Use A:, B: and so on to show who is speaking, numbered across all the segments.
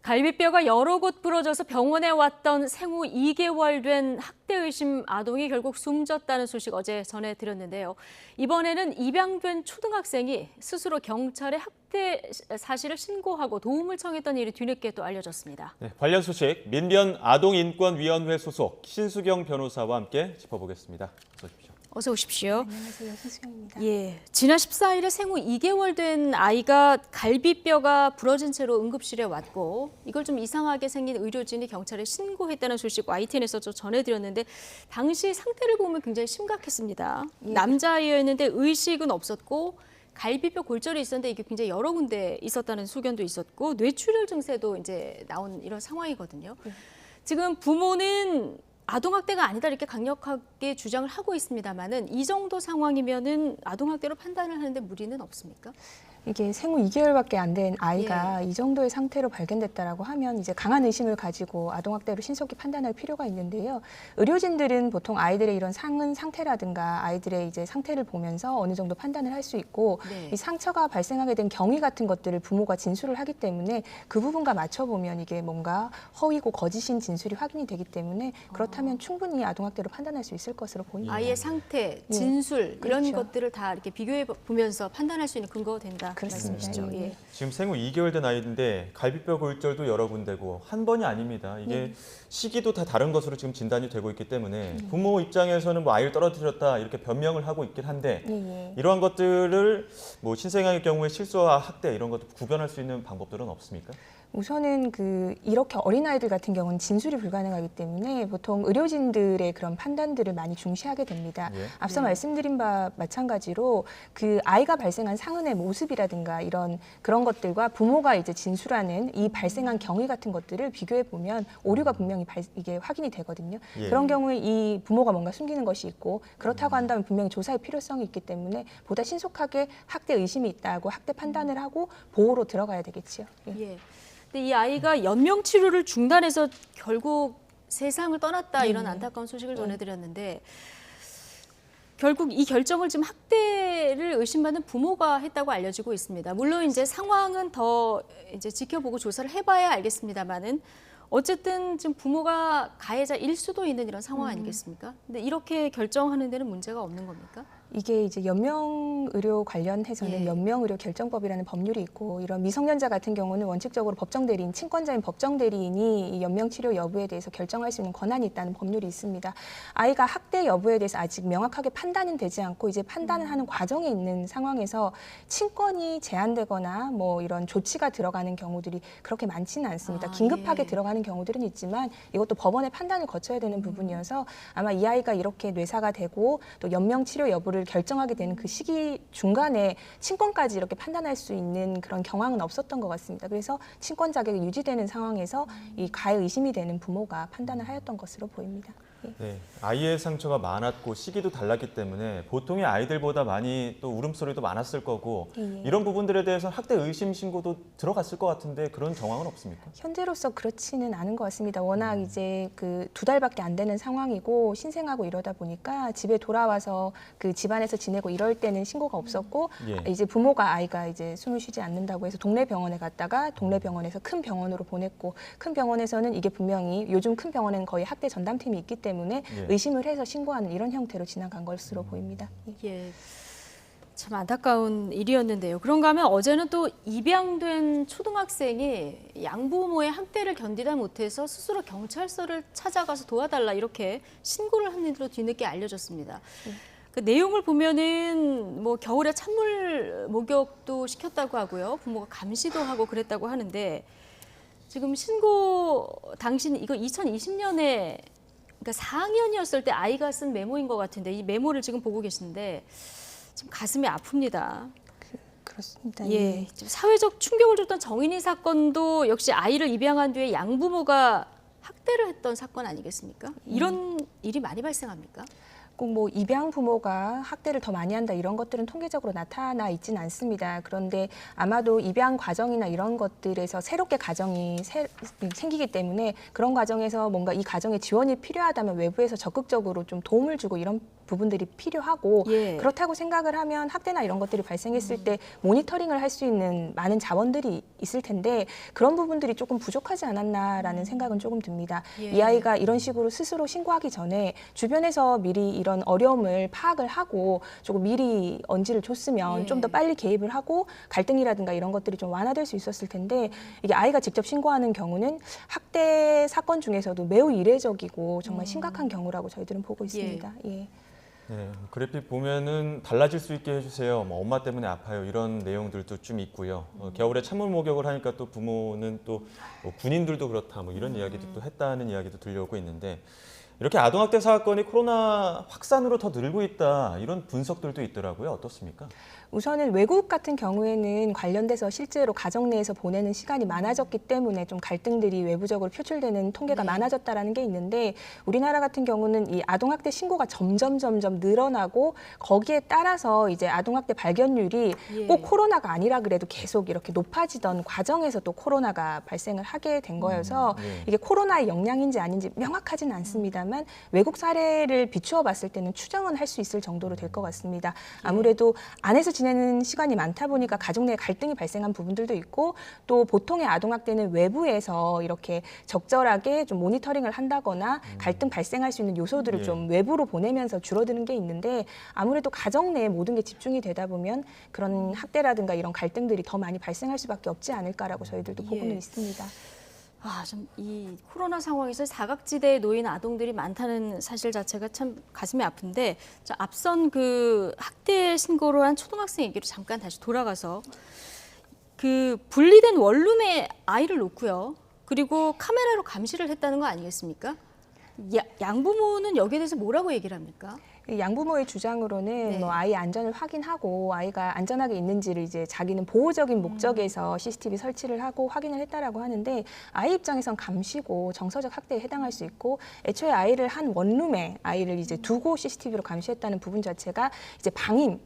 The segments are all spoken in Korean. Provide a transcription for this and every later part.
A: 갈비뼈가 여러 곳 부러져서 병원에 왔던 생후 2개월 된 학대 의심 아동이 결국 숨졌다는 소식 어제 전해드렸는데요. 이번에는 입양된 초등학생이 스스로 경찰에 학대 사실을 신고하고 도움을 청했던 일이 뒤늦게 또 알려졌습니다.
B: 네, 관련 소식 민변 아동인권위원회 소속 신수경 변호사와 함께 짚어보겠습니다. 어서 오십시오.
A: 어서 오십시오.
C: 안녕하세요. 신수경입니다.
A: 예, 지난 14일에 생후 2개월 된 아이가 갈비뼈가 부러진 채로 응급실에 왔고 이걸 좀 이상하게 생긴 의료진이 경찰에 신고했다는 소식 YTN에서 전해드렸는데 당시 상태를 보면 굉장히 심각했습니다.
C: 예.
A: 남자아이였는데 의식은 없었고 갈비뼈 골절이 있었는데 이게 굉장히 여러 군데 있었다는 소견도 있었고 뇌출혈 증세도 이제 나온 이런 상황이거든요. 지금 부모는 아동학대가 아니다 이렇게 강력하게 주장을 하고 있습니다만은 이 정도 상황이면은 아동학대로 판단을 하는데 무리는 없습니까?
C: 이게 생후 2개월밖에 안 된 아이가 이 정도의 상태로 발견됐다라고 하면 이제 강한 의심을 가지고 아동학대로 신속히 판단할 필요가 있는데요. 의료진들은 보통 아이들의 이런 상흔 상태라든가 아이들의 이제 상태를 보면서 어느 정도 판단을 할 수 있고 이 상처가 발생하게 된 경위 같은 것들을 부모가 진술을 하기 때문에 그 부분과 맞춰보면 이게 뭔가 허위고 거짓인 진술이 확인이 되기 때문에 그렇다면 충분히 아동학대로 판단할 수 있을 것으로 보입니다.
A: 아이의 상태, 진술 이런
C: 그렇죠.
A: 것들을 다 이렇게 비교해 보면서 판단할 수 있는 근거가 된다.
C: 그렇습니다.
A: 말씀이시죠?
C: 예.
A: 예.
B: 지금 생후 2개월 된 아이인데 갈비뼈 골절도 여러 군데고 한 번이 아닙니다. 이게 시기도 다 다른 것으로 지금 진단이 되고 있기 때문에 부모 입장에서는 뭐 아이를 떨어뜨렸다 이렇게 변명을 하고 있긴 한데 이러한 것들을 뭐 신생아의 경우에 실수와 학대 이런 것도 구별할 수 있는 방법들은 없습니까?
C: 우선은 이렇게 어린아이들 같은 경우는 진술이 불가능하기 때문에 보통 의료진들의 그런 판단들을 많이 중시하게 됩니다.
B: 예.
C: 앞서 말씀드린 바와 마찬가지로 그 아이가 발생한 상흔의 모습이라든가 그런 것들과 부모가 이제 진술하는 이 발생한 경위 같은 것들을 비교해 보면 오류가 분명히 이게 확인이 되거든요.
B: 예.
C: 그런 경우에 이 부모가 뭔가 숨기는 것이 있고 그렇다고 한다면 분명히 조사의 필요성이 있기 때문에 보다 신속하게 학대 의심이 있다고 학대 판단을 하고 보호로 들어가야 되겠지요. 예.
A: 예. 근데 이 아이가 연명 치료를 중단해서 결국 세상을 떠났다 이런 안타까운 소식을 전해드렸는데 결국 이 결정을 지금 학대를 의심받는 부모가 했다고 알려지고 있습니다. 물론 이제 상황은 더 이제 지켜보고 조사를 해봐야 알겠습니다만은 어쨌든 지금 부모가 가해자일 수도 있는 이런 상황 아니겠습니까? 근데 이렇게 결정하는 데는 문제가 없는 겁니까?
C: 이게 이제 연명의료 관련해서는 연명의료 결정법이라는 법률이 있고 이런 미성년자 같은 경우는 원칙적으로 법정대리인, 친권자인 법정대리인이 이 연명치료 여부에 대해서 결정할 수 있는 권한이 있다는 법률이 있습니다. 아이가 학대 여부에 대해서 아직 명확하게 판단은 되지 않고 이제 판단을 하는 과정에 있는 상황에서 친권이 제한되거나 뭐 이런 조치가 들어가는 경우들이 그렇게 많지는 않습니다. 긴급하게 들어가는 경우들은 있지만 이것도 법원의 판단을 거쳐야 되는 부분이어서 아마 이 아이가 이렇게 뇌사가 되고 또 연명치료 여부를 결정하게 되는 그 시기 중간에 친권까지 이렇게 판단할 수 있는 그런 경황은 없었던 것 같습니다. 그래서 친권 자격이 유지되는 상황에서 이 가해 의심이 되는 부모가 판단을 하였던 것으로 보입니다.
B: 네, 아이의 상처가 많았고 시기도 달랐기 때문에 보통의 아이들보다 많이 또 울음소리도 많았을 거고 이런 부분들에 대해서 학대 의심 신고도 들어갔을 것 같은데 그런 정황은 없습니까?
C: 현재로서 그렇지는 않은 것 같습니다. 워낙 이제 2달밖에 안 되는 상황이고 신생하고 이러다 보니까 집에 돌아와서 그 집안에서 지내고 이럴 때는 신고가 없었고 이제 부모가 아이가 이제 숨을 쉬지 않는다고 해서 동네 병원에 갔다가 동네 병원에서 큰 병원으로 보냈고 큰 병원에서는 이게 분명히 요즘 큰 병원에는 거의 학대 전담팀이 있기 때문에 의심을 해서 신고하는 이런 형태로 지나간 것으로 보입니다.
A: 예, 참 안타까운 일이었는데요. 그런가 하면 어제는 또 입양된 초등학생이 양부모의 학대를 견디다 못해서 스스로 경찰서를 찾아가서 도와달라 이렇게 신고를 한 일로 뒤늦게 알려졌습니다. 그 내용을 보면은 뭐 겨울에 찬물 목욕도 시켰다고 하고요. 부모가 감시도 하고 그랬다고 하는데 지금 신고 당시는 이거 2020년에 그러니까 4학년이었을 때 아이가 쓴 메모인 것 같은데 이 메모를 지금 보고 계시는데 좀 가슴이 아픕니다.
C: 그렇습니다.
A: 예, 좀 사회적 충격을 줬던 정인이 사건도 역시 아이를 입양한 뒤에 양부모가 학대를 했던 사건 아니겠습니까? 이런 일이 많이 발생합니까?
C: 꼭 뭐 입양 부모가 학대를 더 많이 한다 이런 것들은 통계적으로 나타나 있지는 않습니다. 그런데 아마도 입양 과정이나 이런 것들에서 새롭게 가정이 생기기 때문에 그런 과정에서 뭔가 이 가정에 지원이 필요하다면 외부에서 적극적으로 좀 도움을 주고 이런 부분들이 필요하고
A: 예.
C: 그렇다고 생각을 하면 학대나 이런 것들이 발생했을 때 모니터링을 할 수 있는 많은 자원들이 있을 텐데 그런 부분들이 조금 부족하지 않았나라는 생각은 조금 듭니다.
A: 예.
C: 이 아이가 이런 식으로 스스로 신고하기 전에 주변에서 미리 이런 어려움을 파악을 하고 조금 미리 언지를 줬으면
A: 예.
C: 좀 더 빨리 개입을 하고 갈등이라든가 이런 것들이 좀 완화될 수 있었을 텐데 이게 아이가 직접 신고하는 경우는 학대 사건 중에서도 매우 이례적이고 정말 심각한 경우라고 저희들은 보고 있습니다. 예.
B: 네, 그래픽 보면은 달라질 수 있게 해주세요. 뭐 엄마 때문에 아파요. 이런 내용들도 좀 있고요. 겨울에 찬물 목욕을 하니까 또 부모는 또뭐 군인들도 그렇다. 뭐 이런 이야기도 또 했다는 이야기도 들려오고 있는데 이렇게 아동학대 사건이 코로나 확산으로 더 늘고 있다. 이런 분석들도 있더라고요. 어떻습니까?
C: 우선은 외국 같은 경우에는 관련돼서 실제로 가정 내에서 보내는 시간이 많아졌기 때문에 좀 갈등들이 외부적으로 표출되는 통계가
A: 네.
C: 많아졌다라는 게 있는데 우리나라 같은 경우는 이 아동학대 신고가 점점 늘어나고 거기에 따라서 이제 아동학대 발견율이
A: 예.
C: 꼭 코로나가 아니라 그래도 계속 이렇게 높아지던 과정에서 또 코로나가 발생을 하게 된 거여서
B: 네.
C: 이게 코로나의 영향인지 아닌지 명확하지는 않습니다만 외국 사례를 비추어 봤을 때는 추정은 할 수 있을 정도로 될 것 같습니다. 아무래도 안에서 지내는 시간이 많다 보니까 가족 내 갈등이 발생한 부분들도 있고 또 보통의 아동학대는 외부에서 이렇게 적절하게 좀 모니터링을 한다거나 갈등 발생할 수 있는 요소들을
B: 예.
C: 좀 외부로 보내면서 줄어드는 게 있는데 아무래도 가정 내에 모든 게 집중이 되다 보면 그런 학대라든가 이런 갈등들이 더 많이 발생할 수밖에 없지 않을까라고 저희들도 보고는
A: 예.
C: 있습니다.
A: 좀 이 코로나 상황에서 사각지대에 놓인 아동들이 많다는 사실 자체가 참 가슴이 아픈데 앞선 그 학대 신고를 한 초등학생 얘기로 잠깐 다시 돌아가서 그 분리된 원룸에 아이를 놓고요. 그리고 카메라로 감시를 했다는 거 아니겠습니까? 양부모는 여기에 대해서 뭐라고 얘기를 합니까?
C: 양부모의 주장으로는
A: 네.
C: 뭐 아이 안전을 확인하고 아이가 안전하게 있는지를 이제 자기는 보호적인 목적에서 CCTV 설치를 하고 확인을 했다라고 하는데 아이 입장에선 감시고 정서적 학대에 해당할 수 있고 애초에 아이를 한 원룸에 아이를 이제 두고 CCTV로 감시했다는 부분 자체가 이제 방임.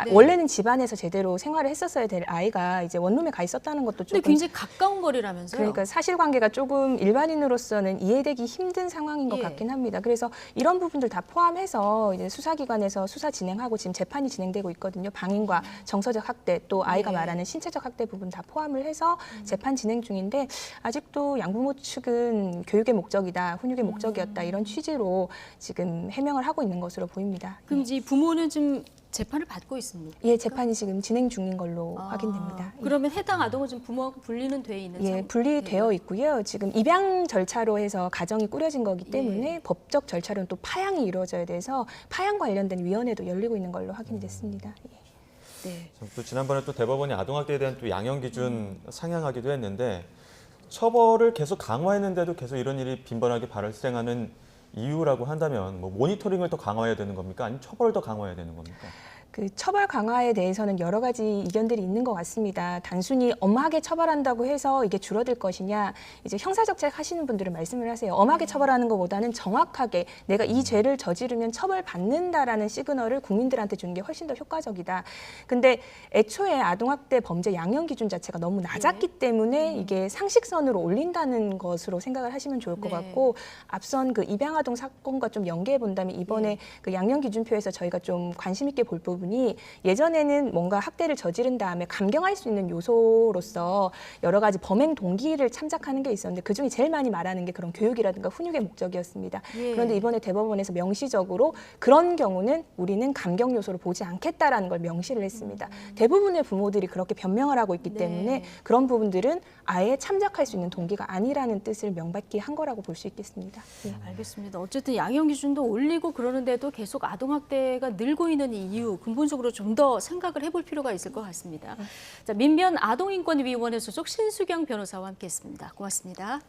A: 네.
C: 원래는 집안에서 제대로 생활을 했었어야 될 아이가 이제 원룸에 가 있었다는 것도
A: 근데
C: 조금
A: 굉장히 가까운 거리라면서요?
C: 그러니까 사실관계가 조금 일반인으로서는 이해되기 힘든 상황인 것
A: 예.
C: 같긴 합니다. 그래서 이런 부분들 다 포함해서 이제 수사기관에서 수사 진행하고 지금 재판이 진행되고 있거든요. 방임과 정서적 학대 또 아이가
A: 예.
C: 말하는 신체적 학대 부분 다 포함을 해서 재판 진행 중인데 아직도 양부모 측은 교육의 목적이다, 훈육의 목적이었다 이런 취지로 지금 해명을 하고 있는 것으로 보입니다.
A: 그럼 이제 부모는 지금 재판을 받고 있습니다.
C: 예, 재판이 지금 진행 중인 걸로 확인됩니다. 예.
A: 그러면 해당 아동은 지금 부모하고 분리는 돼 있는
C: 예, 분리되어 있고요. 지금 입양 절차로 해서 가정이 꾸려진 거기 때문에 법적 절차로는 또 파양이 이루어져야 돼서 파양 관련된 위원회도 열리고 있는 걸로 확인이 됐습니다. 예.
A: 네.
B: 또 지난번에 또 대법원이 아동학대에 대한 또 양형 기준 상향하기도 했는데 처벌을 계속 강화했는데도 계속 이런 일이 빈번하게 발생하는 이유라고 한다면 뭐 모니터링을 더 강화해야 되는 겁니까? 아니면 처벌을 더 강화해야 되는 겁니까?
C: 그 처벌 강화에 대해서는 여러 가지 이견들이 있는 것 같습니다. 단순히 엄하게 처벌한다고 해서 이게 줄어들 것이냐, 이제 형사적책 하시는 분들은 말씀을 하세요. 엄하게 처벌하는 것보다는 정확하게 내가 이 죄를 저지르면 처벌받는다라는 시그널을 국민들한테 주는 게 훨씬 더 효과적이다. 근데 애초에 아동학대 범죄 양형 기준 자체가 너무 낮았기 때문에 이게 상식선으로 올린다는 것으로 생각을 하시면 좋을 것
A: 네.
C: 같고 앞선 그 입양아동 사건과 좀 연계해 본다면 이번에 그 양형 기준표에서 저희가 좀 관심 있게 볼 부분이 예전에는 뭔가 학대를 저지른 다음에 감경할 수 있는 요소로서 여러 가지 범행 동기를 참작하는 게 있었는데 그중에 제일 많이 말하는 게 그런 교육이라든가 훈육의 목적이었습니다.
A: 예.
C: 그런데 이번에 대법원에서 명시적으로 그런 경우는 우리는 감경 요소를 보지 않겠다라는 걸 명시를 했습니다. 대부분의 부모들이 그렇게 변명을 하고 있기
A: 네.
C: 때문에 그런 부분들은 아예 참작할 수 있는 동기가 아니라는 뜻을 명백히 한 거라고 볼 수 있겠습니다. 예.
A: 알겠습니다. 어쨌든 양형 기준도 올리고 그러는데도 계속 아동학대가 늘고 있는 이유 근본적으로 좀 더 생각을 해볼 필요가 있을 것 같습니다. 자, 민변 아동인권위원회 소속 신수경 변호사와 함께했습니다. 고맙습니다.